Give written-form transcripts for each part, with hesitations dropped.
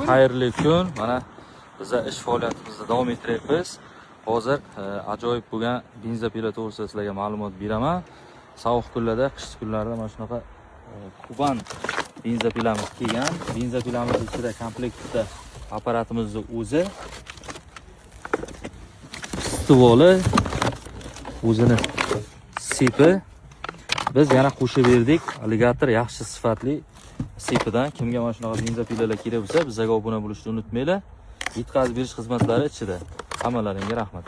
Xayrli kun. Mana biz ish faoliyatimizni davom ettiryapmiz. Hozir ajoyib bo'lgan benzopila to'g'risida sizlarga ma'lumot beraman. Sovuq kunlarda, qish kunlarida mana shunaqa Kuban benzopilamiz kelgan. Benzopilamiz ichida komplektda apparatimizni o'zi, stvoli, o'zini sepi. Biz yana qo'shib berdik. Alligator yaxshi sifatli sepidan. Kimga mana shunaqa benzopilalar kerak bo'lsa, bizga obuna bo'lishni unutmanglar. Yetkazib berish xizmatlari ichida. Hammalaringga rahmat.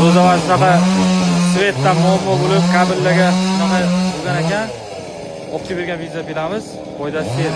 O'zimiz shunaqa svetdan muammo bo'lib, kabellarga shunaqa bo'lgan ekan. Olib kelib bergan benzopilamiz foydasi yer.